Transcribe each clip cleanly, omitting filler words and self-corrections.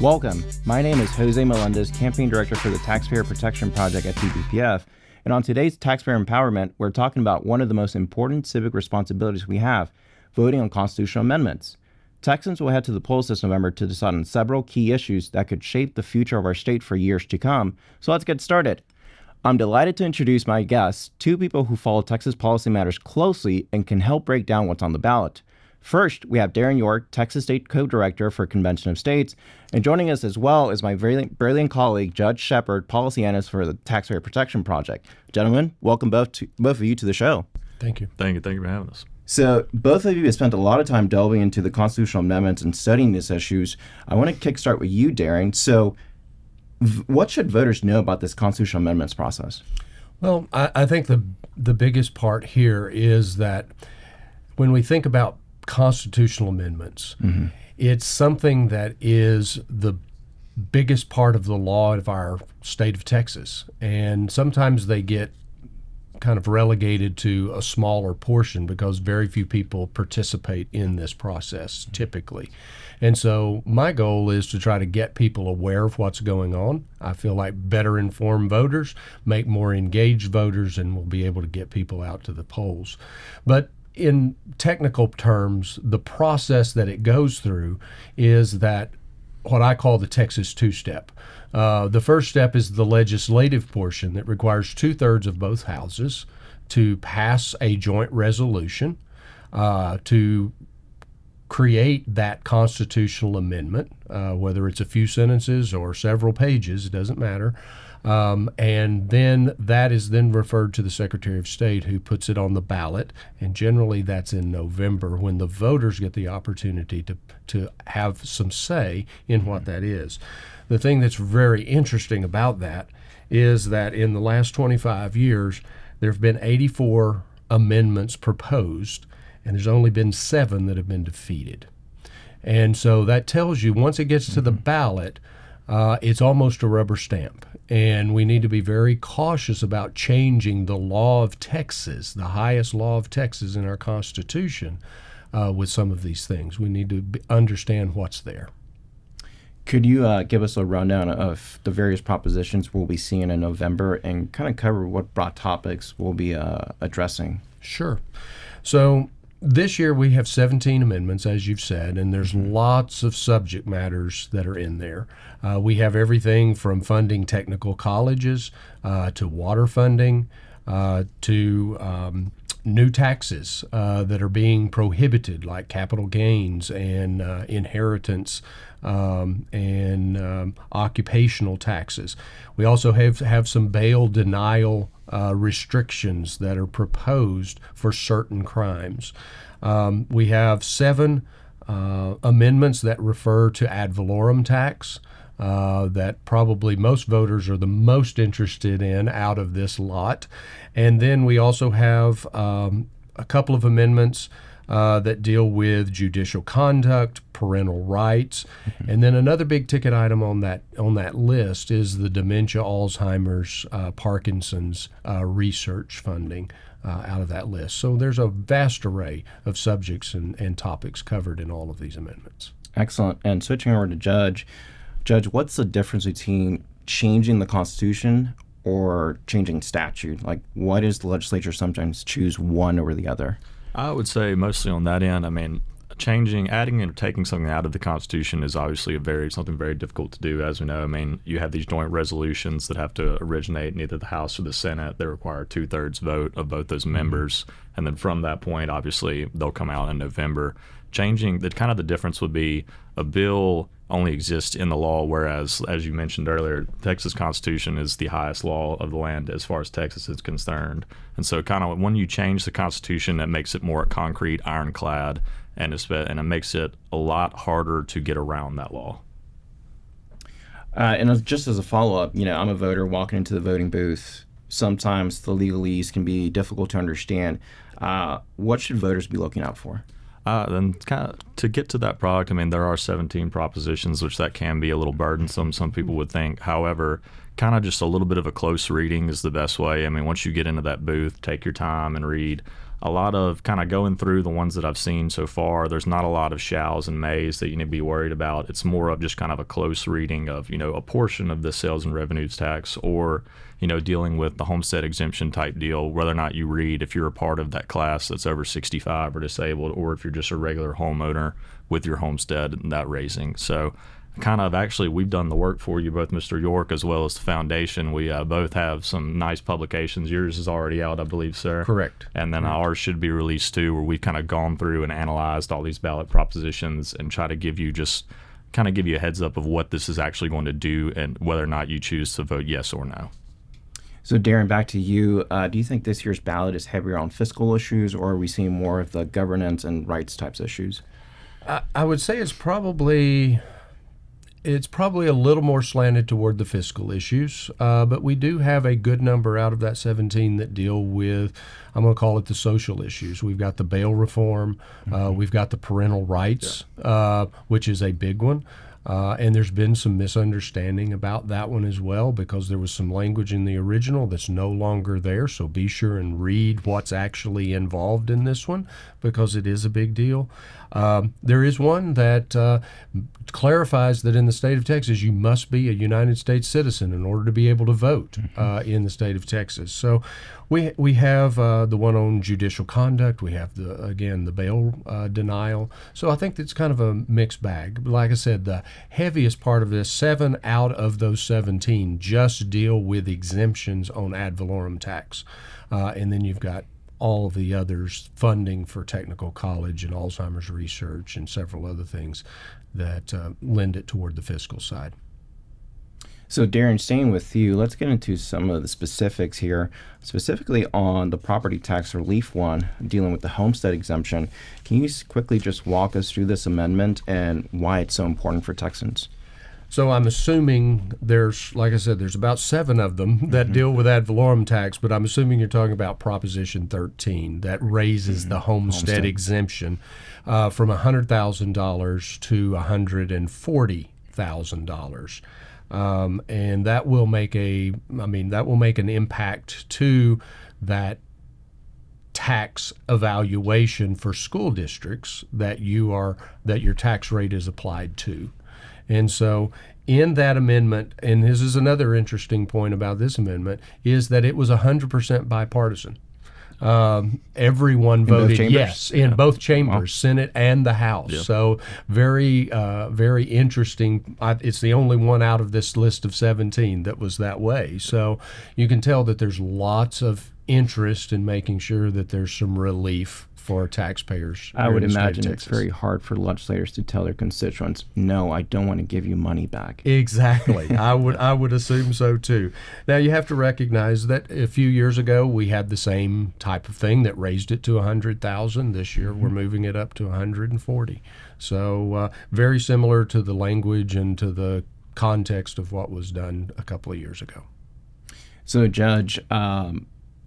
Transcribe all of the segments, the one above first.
Welcome. My name is Jose Melendez, Campaign Director for the Taxpayer Protection Project at TPPF. And on today's Taxpayer Empowerment, we're talking about one of the most important civic responsibilities we have, voting on constitutional amendments. Texans will head to the polls this November to decide on several key issues that could shape the future of our state for years to come. So let's get started. I'm delighted to introduce my guests, two people who follow Texas policy matters closely and can help break down what's on the ballot. First, we have Darren York, Texas State Co-Director for Convention of States, and joining us as well is my brilliant colleague, Judge Shepard, Policy Analyst for the Taxpayer Protection Project. Gentlemen, welcome both of you to the show. Thank you. Thank you for having us. So both of you have spent a lot of time delving into the constitutional amendments and studying these issues. I want to kickstart with you, Darren. So what should voters know about this constitutional amendments process? Well, I think the biggest part here is that when we think about constitutional amendments, it's something that is the biggest part of the law of our state of Texas. And sometimes they get kind of relegated to a smaller portion because very few people participate in this process typically. And so my goal is to try to get people aware of what's going on. I feel like better informed voters make more engaged voters, and we'll be able to get people out to the polls. But in technical terms, the process that it goes through is that what I call the Texas two-step. The first step is the legislative portion that requires 2/3 of both houses to pass a joint resolution to create that constitutional amendment, whether it's a few sentences or several pages, it doesn't matter. And then that is then referred to the Secretary of State, who puts it on the ballot. And generally that's in November, when the voters get the opportunity to have some say in what that is. The thing that's very interesting about that is that in the last 25 years, there have been 84 amendments proposed, and there's only been 7 that have been defeated. And so that tells you once it gets to the ballot, it's almost a rubber stamp. And we need to be very cautious about changing the law of Texas, the highest law of Texas in our Constitution, with some of these things. We need to understand what's there. Could you give us a rundown of the various propositions we'll be seeing in November and kind of cover what broad topics we'll be addressing? Sure. So this year we have 17 amendments, as you've said, and there's lots of subject matters that are in there. We have everything from funding technical colleges to water funding to new taxes that are being prohibited, like capital gains and inheritance and occupational taxes. We also have some bail denial restrictions that are proposed for certain crimes. We have 7 amendments that refer to ad valorem tax that probably most voters are the most interested in out of this lot. And then we also have a couple of amendments that deal with judicial conduct, parental rights, and then another big ticket item on that list is the dementia, Alzheimer's, Parkinson's research funding out of that list. So there's a vast array of subjects and topics covered in all of these amendments. Excellent. And switching over to Judge, what's the difference between changing the Constitution or changing statute? Like, why does the legislature sometimes choose one over the other? I would say mostly on that end. I mean, adding and taking something out of the Constitution is obviously something very difficult to do, as we know. I mean, you have these joint resolutions that have to originate in either the House or the Senate. They require 2/3 vote of both those members, and then from that point, obviously, they'll come out in November. Changing the difference would be a bill only exists in the law, whereas, as you mentioned earlier, Texas Constitution is the highest law of the land as far as Texas is concerned. And so when you change the Constitution, that makes it more concrete, ironclad, and it makes it a lot harder to get around that law. And just as a follow-up, I'm a voter walking into the voting booth. Sometimes the legalese can be difficult to understand. What should voters be looking out for? Then to get to that product, I mean, there are 17 propositions, which that can be a little burdensome, some people would think. However, kind of just a little bit of a close reading is the best way. I mean, once you get into that booth, take your time and read. a lot of kind of going through the ones that I've seen so far, there's not a lot of shalls and mays that you need to be worried about. It's more of just kind of a close reading of, a portion of the sales and revenues tax, or, dealing with the homestead exemption type deal, whether or not you read if you're a part of that class that's over 65 or disabled, or if you're just a regular homeowner with your homestead and that raising. So kind of actually we've done the work for you, both Mr. York as well as the foundation. We both have some nice publications. Yours is already out, I believe, sir. Correct. And then ours should be released too, where we've kind of gone through and analyzed all these ballot propositions and try to give you a heads up of what this is actually going to do and whether or not you choose to vote yes or no. So Darren, back to you. Do you think this year's ballot is heavier on fiscal issues, or are we seeing more of the governance and rights types issues? I would say it's probably a little more slanted toward the fiscal issues, but we do have a good number out of that 17 that deal with, I'm going to call it the social issues. We've got the bail reform, we've got the parental rights, which is a big one. And there's been some misunderstanding about that one as well, because there was some language in the original that's no longer there. So be sure and read what's actually involved in this one, because it is a big deal. There is one that clarifies that in the state of Texas, you must be a United States citizen in order to be able to vote in the state of Texas. So we have the one on judicial conduct. We have the bail denial. So I think it's kind of a mixed bag. Like I said, the heaviest part of this, 7 out of those 17 just deal with exemptions on ad valorem tax, and then you've got all of the others, funding for technical college and Alzheimer's research and several other things that lend it toward the fiscal side. So Darren, staying with you, let's get into some of the specifics here, specifically on the property tax relief one, dealing with the homestead exemption. Can you quickly just walk us through this amendment and why it's so important for Texans? So I'm assuming like I said, there's about 7 of them that deal with ad valorem tax, but I'm assuming you're talking about Proposition 13 that raises the homestead exemption from $100,000 to $140,000. And that will make an impact to that tax evaluation for school districts that your tax rate is applied to. And so in that amendment, and this is another interesting point about this amendment, is that it was 100% bipartisan. Everyone voted yes in both chambers, Senate and the House. Yeah. So very, very interesting. It's the only one out of this list of 17 that was that way. So you can tell that there's lots of interest in making sure that there's some relief for taxpayers. I would imagine it's very hard for legislators to tell their constituents, no, I don't want to give you money back. Exactly. I would assume so too. Now you have to recognize that a few years ago we had the same type of thing that raised it to $100,000. This year we're moving it up to $140,000. So very similar to the language and to the context of what was done a couple of years ago. So Judge,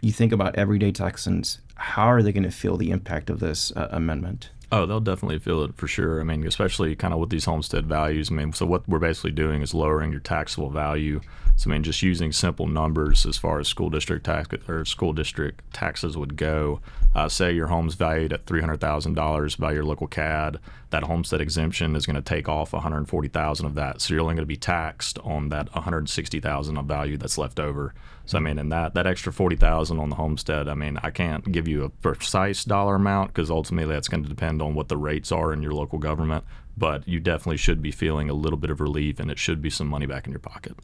you think about everyday Texans, how are they going to feel the impact of this amendment? Oh, they'll definitely feel it for sure. I mean, especially kind of with these homestead values. I mean, so what we're basically doing is lowering your taxable value. So, I mean, just using simple numbers as far as school district taxes would go. Say your home's valued at $300,000 by your local CAD. That homestead exemption is going to take off $140,000 of that. So you're only going to be taxed on that $160,000 of value that's left over. So I mean, and that extra $40,000 on the homestead, I mean, I can't give you a precise dollar amount because ultimately that's going to depend on what the rates are in your local government. But you definitely should be feeling a little bit of relief, and it should be some money back in your pocket.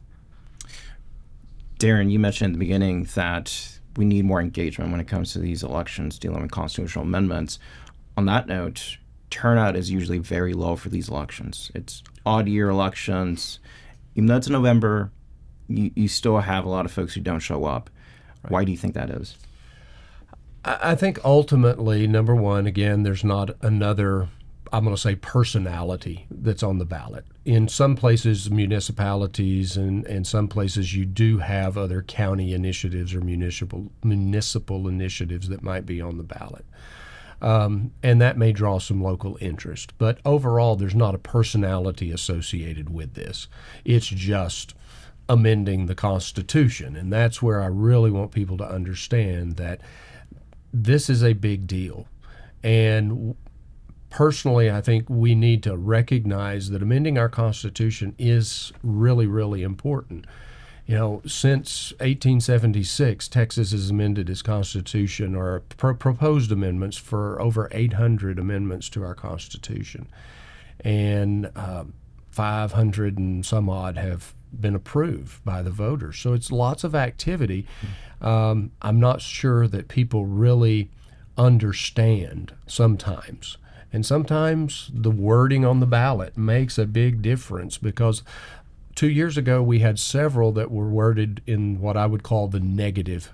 Darren, you mentioned at the beginning that we need more engagement when it comes to these elections dealing with constitutional amendments. On that note, turnout is usually very low for these elections. It's odd year elections. Even though it's November, you still have a lot of folks who don't show up. Right. Why do you think that is? I think ultimately, number one, again, there's not another, I'm going to say, personality that's on the ballot. In some places, municipalities, and some places you do have other county initiatives or municipal initiatives that might be on the ballot. And that may draw some local interest. But overall, there's not a personality associated with this. It's just amending the Constitution. And that's where I really want people to understand that this is a big deal. And personally, I think we need to recognize that amending our Constitution is really, really important. You know, since 1876, Texas has amended its Constitution, or proposed amendments for over 800 amendments to our Constitution. And 500 and some odd have been approved by the voters. So it's lots of activity. I'm not sure that people really understand sometimes. And sometimes the wording on the ballot makes a big difference, because 2 years ago we had several that were worded in what I would call the negative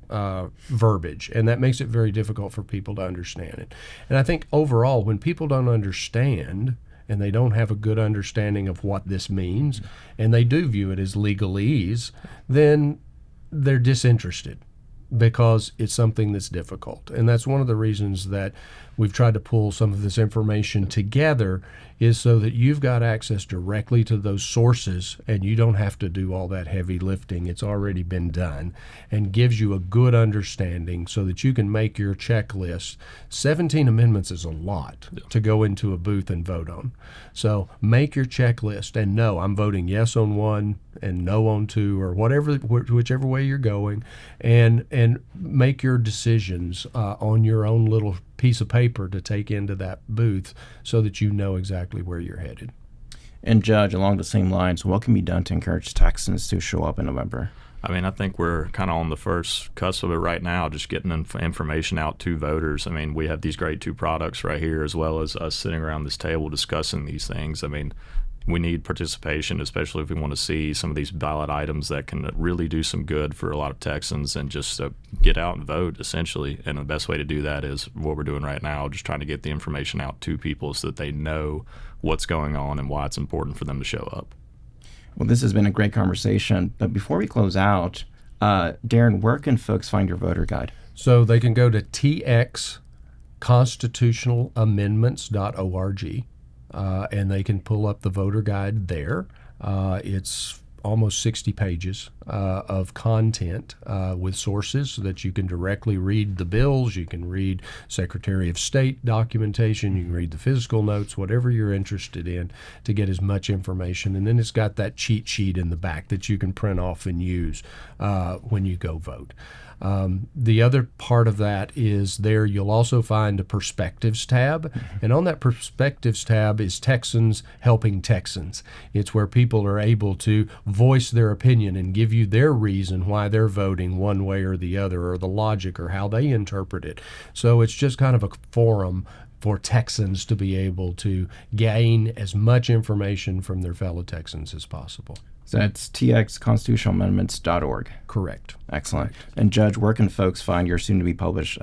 verbiage, and that makes it very difficult for people to understand it. And I think overall, when people don't understand and they don't have a good understanding of what this means, and they do view it as legalese, then they're disinterested, because it's something that's difficult. And that's one of the reasons that we've tried to pull some of this information together, is so that you've got access directly to those sources and you don't have to do all that heavy lifting. It's already been done, and gives you a good understanding so that you can make your checklist. 17 amendments is a lot to go into a booth and vote on. So make your checklist and know, I'm voting yes on one and no on two, or whatever, whichever way you're going, and make your decisions on your own little piece of paper to take into that booth, so that you know exactly where you're headed. And Judge, along the same lines, what can be done to encourage Texans to show up in November? I mean, I think we're kind of on the first cusp of it right now, just getting information out to voters. I mean, we have these great two products right here, as well as us sitting around this table discussing these things. I mean, we need participation, especially if we want to see some of these ballot items that can really do some good for a lot of Texans, and just get out and vote, essentially. And the best way to do that is what we're doing right now, just trying to get the information out to people so that they know what's going on and why it's important for them to show up. Well, this has been a great conversation. But before we close out, Darren, where can folks find your voter guide? So they can go to txconstitutionalamendments.org. And they can pull up the voter guide there. It's almost 60 pages of content with sources so that you can directly read the bills. You can read Secretary of State documentation. You can read the fiscal notes, whatever you're interested in, to get as much information. And then it's got that cheat sheet in the back that you can print off and use when you go vote. The other part of that is there you'll also find a Perspectives tab, and on that Perspectives tab is Texans Helping Texans. It's where people are able to voice their opinion and give you their reason why they're voting one way or the other, or the logic, or how they interpret it. So it's just kind of a forum for Texans to be able to gain as much information from their fellow Texans as possible. So that's txconstitutionalamendments.org. Correct. Excellent. And Judge, where can folks find your soon-to-be published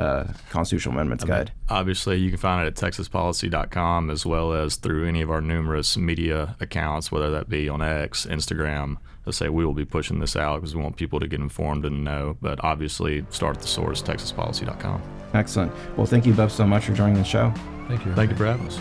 Constitutional Amendments Guide? Obviously, you can find it at texaspolicy.com, as well as through any of our numerous media accounts, whether that be on X, Instagram. Let's say we will be pushing this out because we want people to get informed and know. But obviously, start at the source, texaspolicy.com. Excellent. Well, thank you both so much for joining the show. Thank you. Thank you for having us.